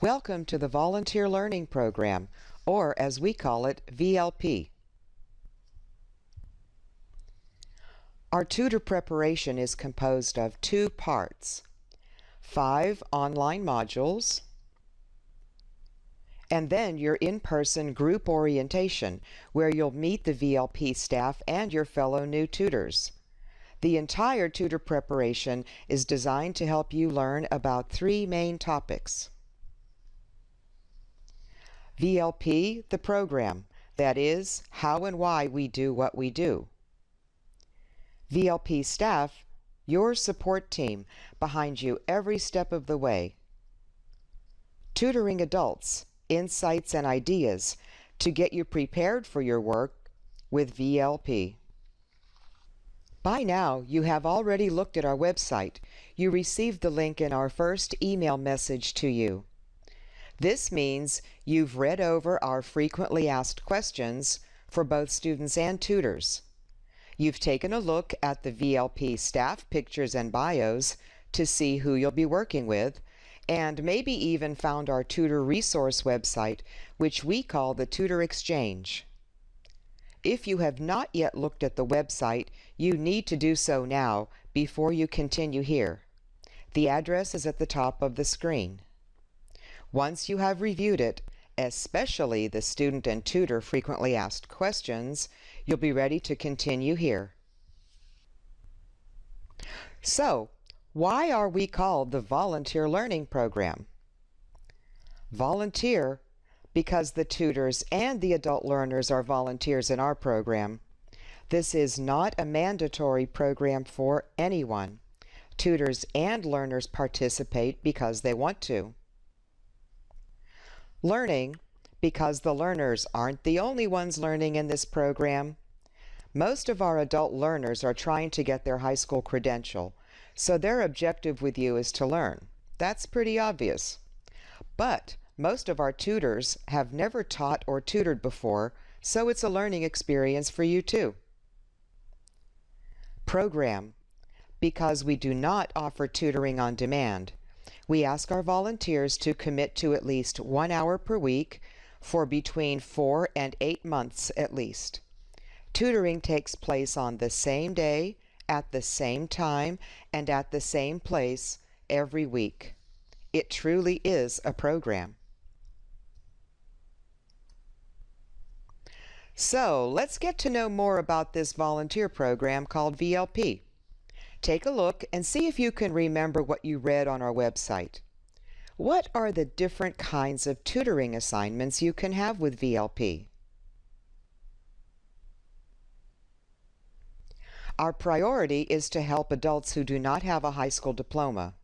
Welcome to the Volunteer Learning Program, or as we call it, VLP. Our tutor preparation is composed of 2 parts, 5 online modules, and then your in-person group orientation, where you'll meet the VLP staff and your fellow new tutors. The entire tutor preparation is designed to help you learn about 3 main topics. VLP, the program, that is, how and why we do what we do. VLP staff, your support team, behind you every step of the way. Tutoring adults, insights and ideas to get you prepared for your work with VLP. By now, you have already looked at our website. You received the link in our first email message to you. This means you've read over our frequently asked questions for both students and tutors. You've taken a look at the VLP staff pictures and bios to see who you'll be working with, and maybe even found our tutor resource website, which we call the Tutor Exchange. If you have not yet looked at the website, you need to do so now before you continue here. The address is at the top of the screen. Once you have reviewed it, especially the student and tutor frequently asked questions, you'll be ready to continue here. So, why are we called the Volunteer Learning Program? Volunteer because the tutors and the adult learners are volunteers in our program. This is not a mandatory program for anyone. Tutors and learners participate because they want to. Learning because the learners aren't the only ones learning in this program. Most of our adult learners are trying to get their high school credential, so their objective with you is to learn. That's pretty obvious. But most of our tutors have never taught or tutored before, so it's a learning experience for you too. Program because we do not offer tutoring on demand. We ask our volunteers to commit to at least 1 hour per week for between 4 and 8 months at least. Tutoring takes place on the same day, at the same time, and at the same place every week. It truly is a program. So let's get to know more about this volunteer program called VLP. Take a look and see if you can remember what you read on our website. What are the different kinds of tutoring assignments you can have with VLP? Our priority is to help adults who do not have a high school diploma.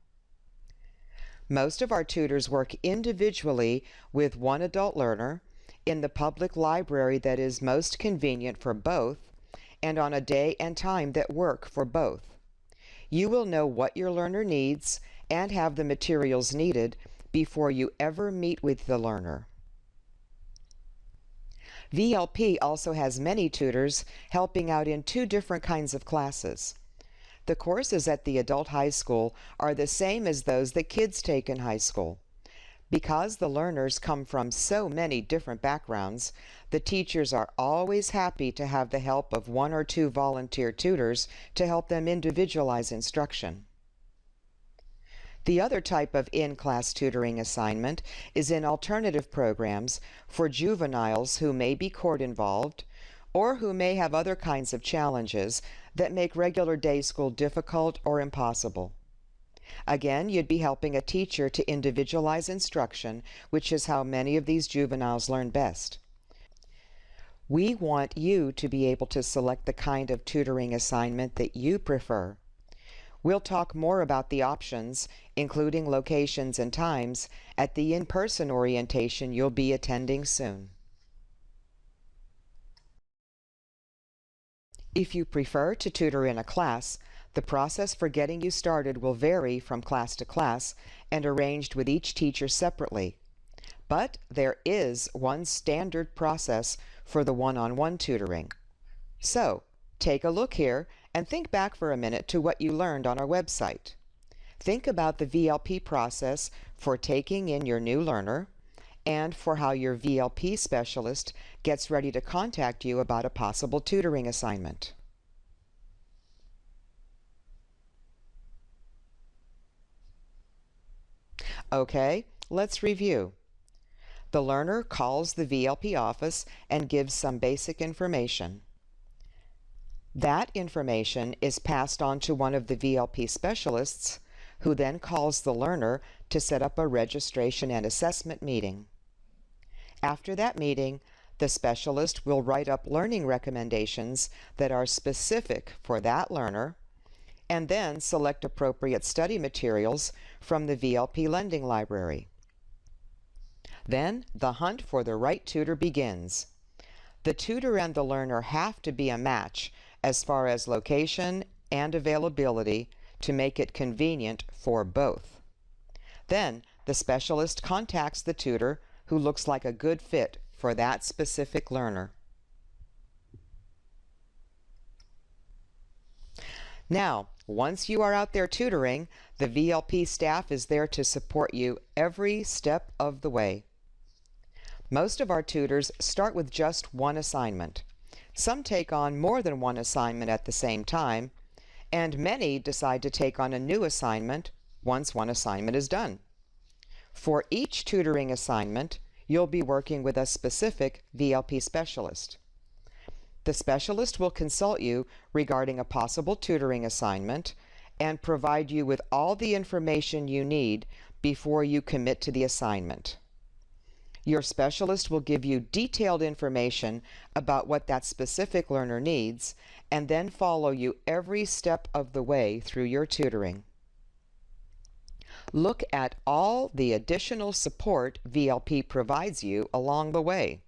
Most of our tutors work individually with one adult learner in the public library that is most convenient for both and on a day and time that work for both. You will know what your learner needs and have the materials needed before you ever meet with the learner. VLP also has many tutors helping out in 2 different kinds of classes. The courses at the adult high school are the same as those that kids take in high school. Because the learners come from so many different backgrounds, the teachers are always happy to have the help of 1 or 2 volunteer tutors to help them individualize instruction. The other type of in-class tutoring assignment is in alternative programs for juveniles who may be court involved or who may have other kinds of challenges that make regular day school difficult or impossible. Again, you'd be helping a teacher to individualize instruction, which is how many of these juveniles learn best. We want you to be able to select the kind of tutoring assignment that you prefer. We'll talk more about the options, including locations and times, at the in-person orientation you'll be attending soon. If you prefer to tutor in a class, the process for getting you started will vary from class to class and arranged with each teacher separately. But there is one standard process for the one-on-one tutoring. So, take a look here and think back for a minute to what you learned on our website. Think about the VLP process for taking in your new learner and for how your VLP specialist gets ready to contact you about a possible tutoring assignment. Okay, let's review. The learner calls the VLP office and gives some basic information. That information is passed on to one of the VLP specialists, who then calls the learner to set up a registration and assessment meeting. After that meeting, the specialist will write up learning recommendations that are specific for that learner, and then select appropriate study materials from the VLP lending library. Then the hunt for the right tutor begins. The tutor and the learner have to be a match as far as location and availability to make it convenient for both. Then the specialist contacts the tutor who looks like a good fit for that specific learner. Now, once you are out there tutoring, the VLP staff is there to support you every step of the way. Most of our tutors start with just one assignment. Some take on more than one assignment at the same time, and many decide to take on a new assignment once one assignment is done. For each tutoring assignment, you'll be working with a specific VLP specialist. The specialist will consult you regarding a possible tutoring assignment and provide you with all the information you need before you commit to the assignment. Your specialist will give you detailed information about what that specific learner needs and then follow you every step of the way through your tutoring. Look at all the additional support VLP provides you along the way.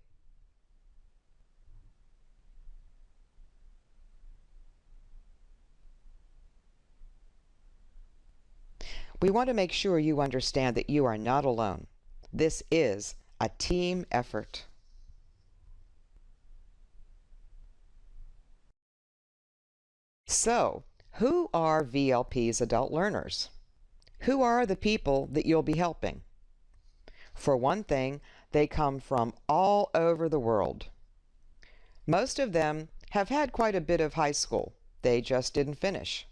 We want to make sure you understand that you are not alone. This is a team effort. So, who are VLP's adult learners? Who are the people that you'll be helping? For one thing, they come from all over the world. Most of them have had quite a bit of high school. They just didn't finish.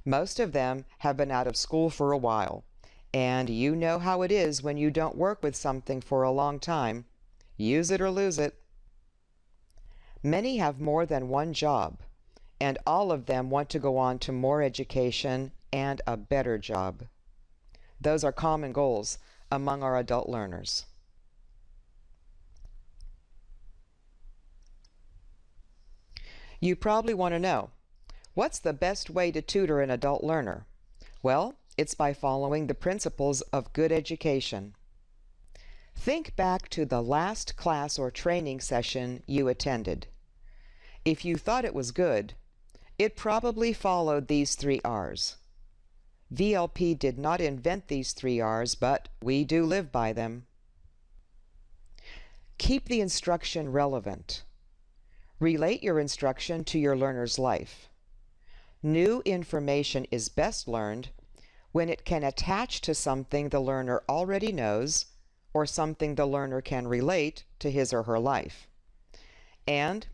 Most of them have been out of school for a while, and you know how it is when you don't work with something for a long time. Use it or lose it. Many have more than one job, and all of them want to go on to more education and a better job. Those are common goals among our adult learners. You probably want to know, what's the best way to tutor an adult learner? Well, it's by following the principles of good education. Think back to the last class or training session you attended. If you thought it was good, it probably followed these 3 R's. VLP did not invent these 3 R's, but we do live by them. Keep the instruction relevant. Relate your instruction to your learner's life. New information is best learned when it can attach to something the learner already knows or something the learner can relate to his or her life. And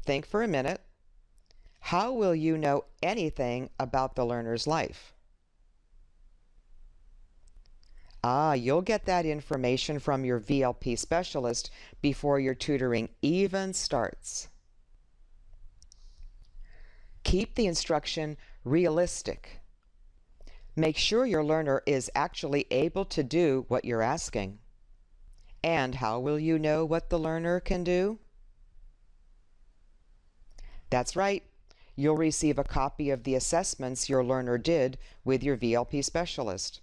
think for a minute, how will you know anything about the learner's life? You'll get that information from your VLP specialist before your tutoring even starts. Keep the instruction realistic. Make sure your learner is actually able to do what you're asking. And how will you know what the learner can do? That's right. You'll receive a copy of the assessments your learner did with your VLP specialist.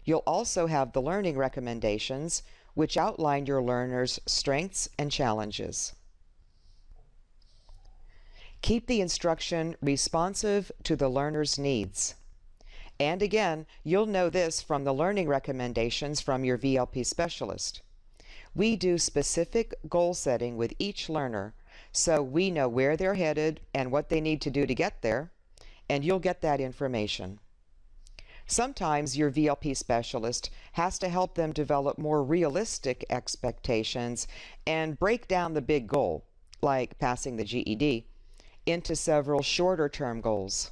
You'll also have the learning recommendations, which outline your learner's strengths and challenges. Keep the instruction responsive to the learner's needs. And again, you'll know this from the learning recommendations from your VLP specialist. We do specific goal setting with each learner, so we know where they're headed and what they need to do to get there, and you'll get that information. Sometimes your VLP specialist has to help them develop more realistic expectations and break down the big goal, like passing the GED, into several shorter-term goals.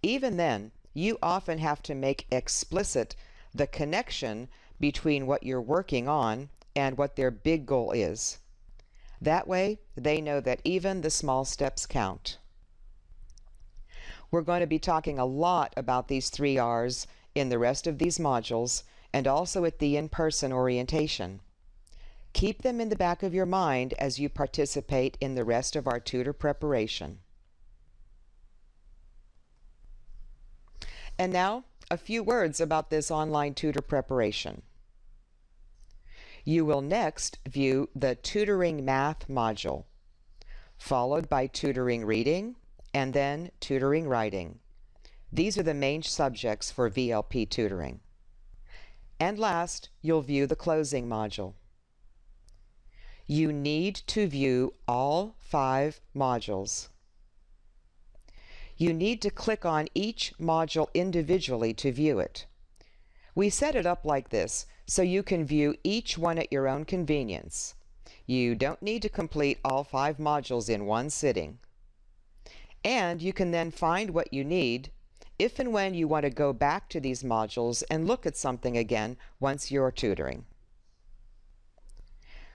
Even then, you often have to make explicit the connection between what you're working on and what their big goal is. That way, they know that even the small steps count. We're going to be talking a lot about these 3 R's in the rest of these modules and also at the in-person orientation. Keep them in the back of your mind as you participate in the rest of our tutor preparation. And now, a few words about this online tutor preparation. You will next view the Tutoring Math module, followed by Tutoring Reading, and then Tutoring Writing. These are the main subjects for VLP tutoring. And last, you'll view the Closing module. You need to view all 5 modules. You need to click on each module individually to view it. We set it up like this so you can view each one at your own convenience. You don't need to complete all 5 modules in one sitting. And you can then find what you need if and when you want to go back to these modules and look at something again once you're tutoring.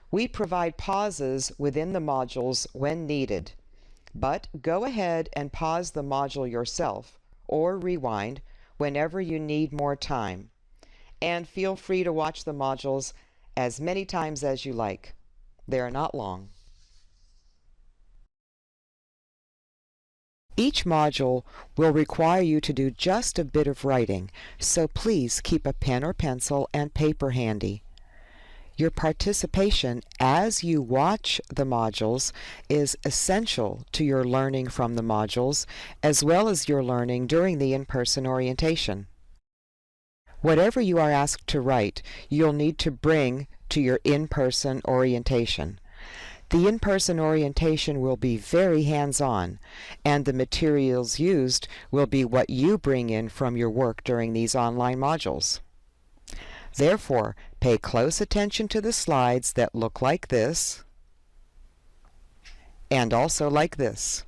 We provide pauses within the modules when needed, but go ahead and pause the module yourself or rewind whenever you need more time. And feel free to watch the modules as many times as you like. They are not long. Each module will require you to do just a bit of writing, so please keep a pen or pencil and paper handy. Your participation as you watch the modules is essential to your learning from the modules, as well as your learning during the in-person orientation. Whatever you are asked to write, you'll need to bring to your in-person orientation. The in-person orientation will be very hands-on, and the materials used will be what you bring in from your work during these online modules. Therefore, pay close attention to the slides that look like this, and also like this.